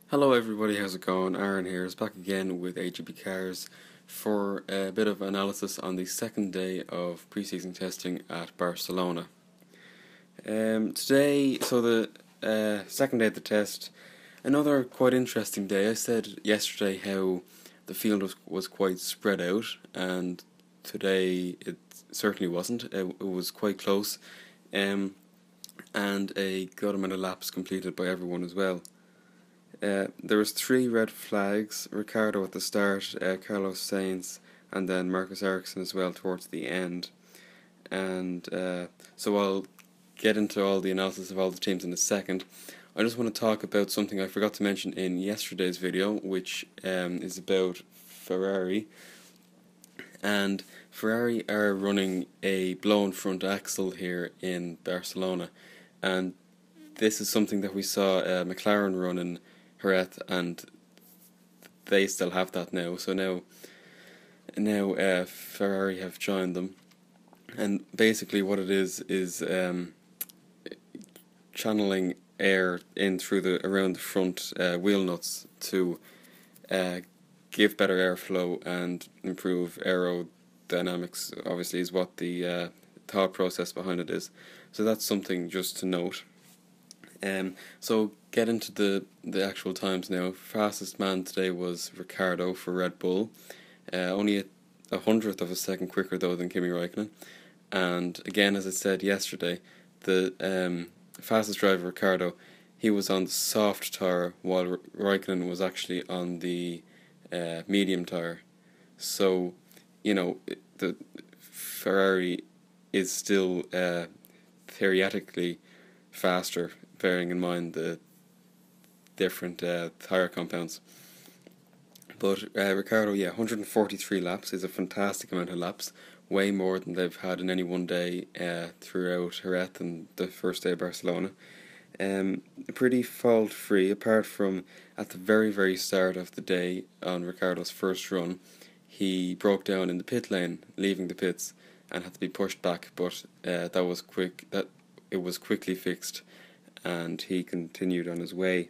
Hello everybody, how's it going? Aaron here is back again with AGB Cars for a bit of analysis on the second day of pre-season testing at Barcelona. Today, so the second day of the test, another quite interesting day. I said yesterday how the field was quite spread out, and today it certainly wasn't. It was quite close, and a good amount of laps completed by everyone as well. There was three red flags: Ricciardo at the start, Carlos Sainz, and then Marcus Ericsson as well towards the end. And so I'll get into all the analysis of all the teams in a second. I just want to talk about something I forgot to mention in yesterday's video, which is about Ferrari. And Ferrari are running a blown front axle here in Barcelona, and this is something that we saw McLaren run in Jerez, and they still have that now. So now Ferrari have joined them, and basically what it is channeling air in through around the front wheel nuts to give better airflow and improve aerodynamics. Obviously, is what the thought process behind it is. So that's something just to note. So get into the actual times now. Fastest man today was Ricciardo for Red Bull, only a hundredth of a second quicker though than Kimi Raikkonen. And again, as I said yesterday, the fastest driver Ricciardo, he was on the soft tyre while Raikkonen was actually on the medium tyre. So the Ferrari is still theoretically faster, bearing in mind the different tyre compounds. But Ricciardo, 143 laps is a fantastic amount of laps, way more than they've had in any one day throughout Jerez and the first day of Barcelona. Pretty fault-free, apart from at the very, very start of the day on Ricciardo's first run, he broke down in the pit lane, leaving the pits, and had to be pushed back, but that was quick. That it was quickly fixed, and he continued on his way.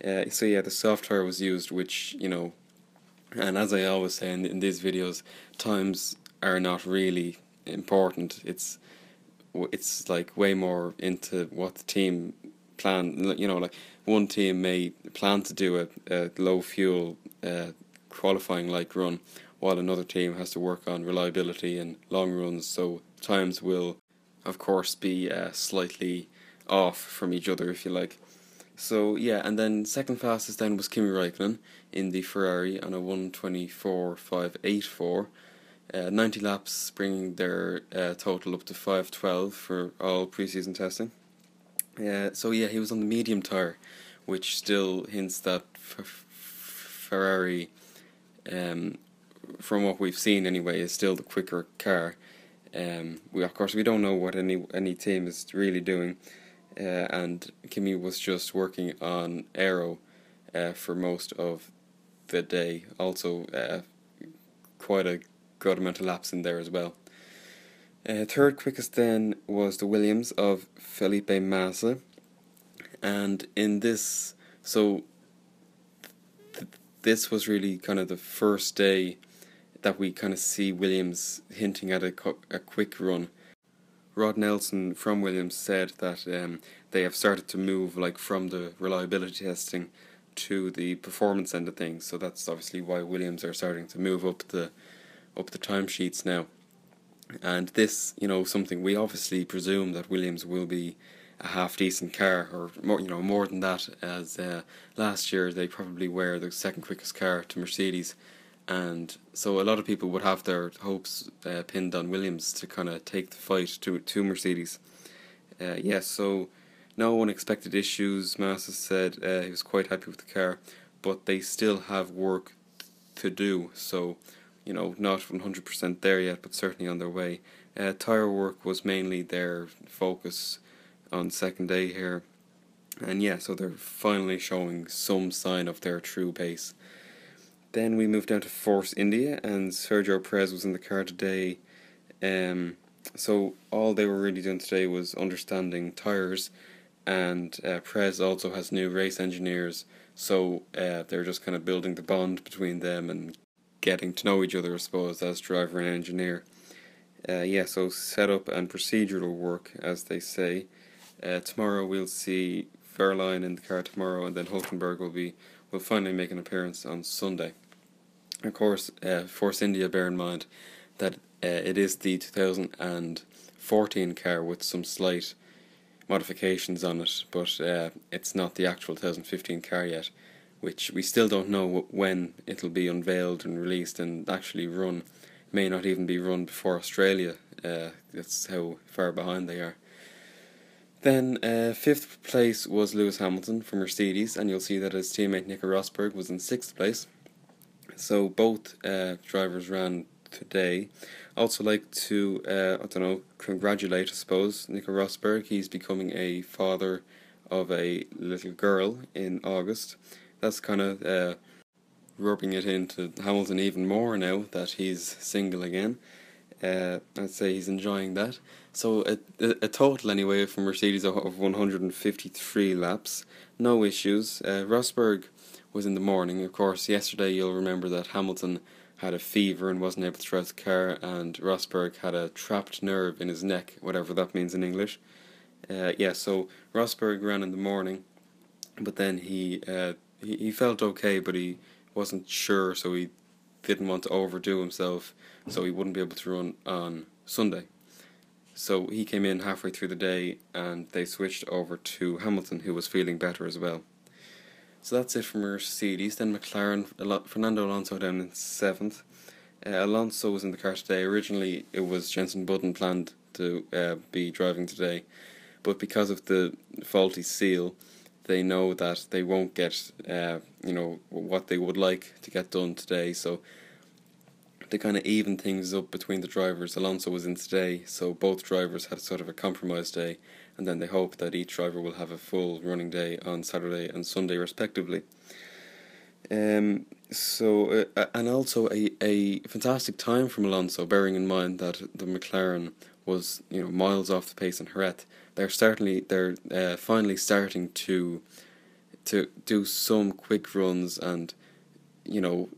The soft tyre was used, which, and as I always say in these videos, times are not really important. It's like way more into what the team plan. Like one team may plan to do a low fuel qualifying like run, while another team has to work on reliability and long runs. So times will, of course, be slightly off from each other, if you like. So and then second fastest then was Kimi Raikkonen in the Ferrari on a 1:24.584, 90 laps, bringing their total up to 5:12 for all pre-season testing. He was on the medium tyre, which still hints that Ferrari, from what we've seen anyway, is still the quicker car. We don't know what any team is really doing, and Kimi was just working on aero for most of the day. Also, quite a good amount of laps in there as well. Third quickest then was the Williams of Felipe Massa, and in this, this was really kind of the first day that we kind of see Williams hinting at a quick run. Rod Nelson from Williams said that they have started to move from the reliability testing to the performance end of things. So that's obviously why Williams are starting to move up the timesheets now. And this, something we obviously presume that Williams will be a half decent car, or more than that, as last year they probably were the second quickest car to Mercedes. And so a lot of people would have their hopes pinned on Williams to kind of take the fight to Mercedes. So no unexpected issues. Massa said he was quite happy with the car, but they still have work to do. So, not 100% there yet, but certainly on their way. Tyre work was mainly their focus on second day here. And so they're finally showing some sign of their true pace. Then we moved down to Force India, and Sergio Perez was in the car today. So all they were really doing today was understanding tyres and Prez also has new race engineers, so they're just kind of building the bond between them and getting to know each other, I suppose, as driver and engineer. Yeah, so setup and procedural work, as they say. Tomorrow we'll see Verline in the car tomorrow, and then Hulkenberg will finally make an appearance on Sunday. Of course, Force India, bear in mind that it is the 2014 car with some slight modifications on it, but it's not the actual 2015 car yet, which we still don't know when it'll be unveiled and released and actually run. May not even be run before Australia. That's how far behind they are. Then fifth place was Lewis Hamilton for Mercedes, and you'll see that his teammate Nico Rosberg was in sixth place. So both drivers ran today. Also like to congratulate, I suppose, Nico Rosberg. He's becoming a father of a little girl in August. That's kind of rubbing it into Hamilton even more now that he's single again. I'd say he's enjoying that. So a total anyway for Mercedes of 153 laps, no issues. Rosberg was in the morning. Of course, yesterday you'll remember that Hamilton had a fever and wasn't able to drive the car, and Rosberg had a trapped nerve in his neck, whatever that means in English. So Rosberg ran in the morning, but then he felt okay, but he wasn't sure, so he didn't want to overdo himself, so he wouldn't be able to run on Sunday. So he came in halfway through the day, and they switched over to Hamilton, who was feeling better as well. So that's it for Mercedes. Then McLaren, Fernando Alonso down in 7th. Alonso was in the car today. Originally it was Jenson Button planned to be driving today, but because of the faulty seal, they know that they won't get what they would like to get done today, so they kind of even things up between the drivers. Alonso was in today, so both drivers had sort of a compromise day, and then they hope that each driver will have a full running day on Saturday and Sunday respectively. And also a fantastic time from Alonso, bearing in mind that the McLaren was miles off the pace in Jerez. They're finally starting to do some quick runs and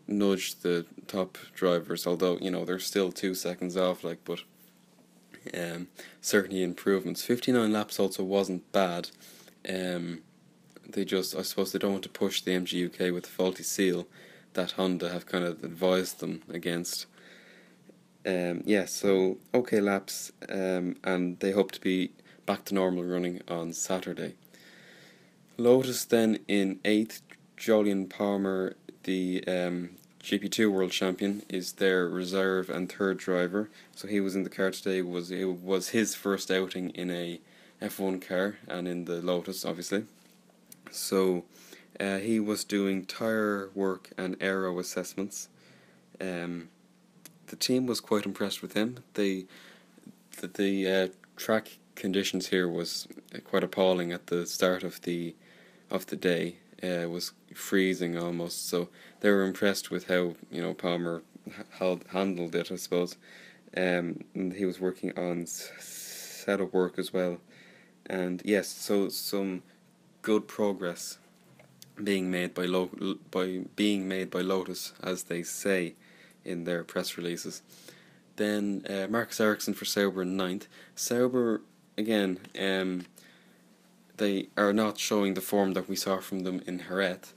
nudge the top drivers, although they're still 2 seconds off, but certainly improvements. 59 laps also wasn't bad. I suppose they don't want to push the MGUK with the faulty seal that Honda have kind of advised them against. So okay laps, and they hope to be back to normal running on Saturday. Lotus then in 8th. Jolyon Palmer, the GP2 World Champion, is their reserve and third driver. So he was in the car today. It was his first outing in a F1 car and in the Lotus, obviously. So he was doing tyre work and aero assessments. The team was quite impressed with him. The track conditions here was quite appalling at the start of the day. It was freezing almost, so they were impressed with how Palmer handled it, I suppose. And he was working on setup work as well, and yes, so some good progress being made by Lotus, as they say in their press releases. Then Marcus Ericsson for Sauber in 9th. Sauber again, they are not showing the form that we saw from them in Jerez,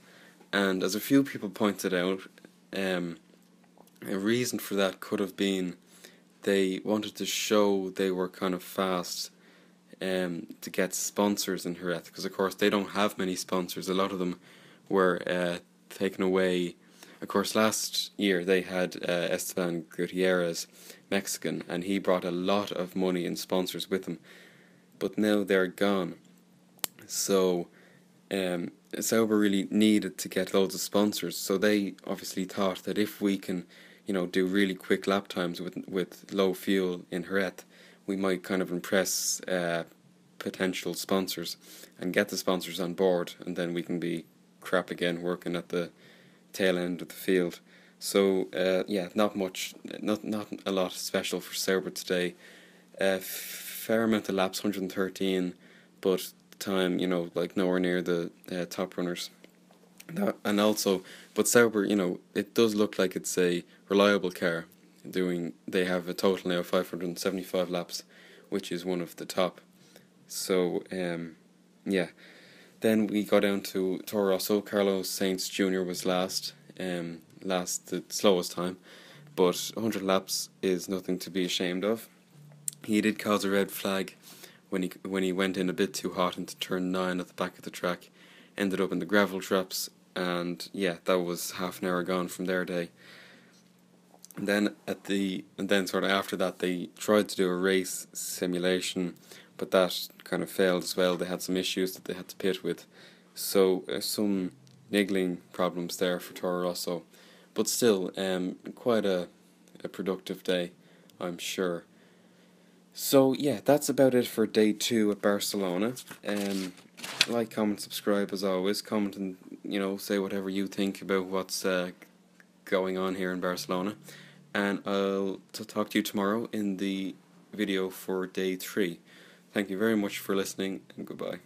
and as a few people pointed out, a reason for that could have been they wanted to show they were kind of fast to get sponsors in Jerez, because of course they don't have many sponsors. A lot of them were taken away. Of course, last year they had Esteban Gutierrez, Mexican, and he brought a lot of money and sponsors with him, but now they're gone. So Sauber really needed to get loads of sponsors, so they obviously thought that if we can do really quick lap times with low fuel in Jerez, we might kind of impress potential sponsors and get the sponsors on board, and then we can be crap again working at the tail end of the field. So not a lot special for Sauber today. Fair amount of laps, 113, but time, you know, like nowhere near the top runners. And also, but Sauber, you know, it does look like it's a reliable car. They have a total now of 575 laps, which is one of the top. So, yeah. Then we go down to Toro Rosso. Carlos Sainz Jr. was last, the slowest time, but 100 laps is nothing to be ashamed of. He did cause a red flag when he went in a bit too hot into turn 9 at the back of the track, ended up in the gravel traps, and yeah, that was half an hour gone from their day. And then sort of after that, they tried to do a race simulation, but that kind of failed as well. They had some issues that they had to pit with, so some niggling problems there for Toro Rosso, but still, quite a productive day, I'm sure. So yeah, that's about it for day 2 at Barcelona. Like, comment, subscribe as always. Comment and, you know, say whatever you think about what's going on here in Barcelona. And I'll talk to you tomorrow in the video for day 3. Thank you very much for listening, and goodbye.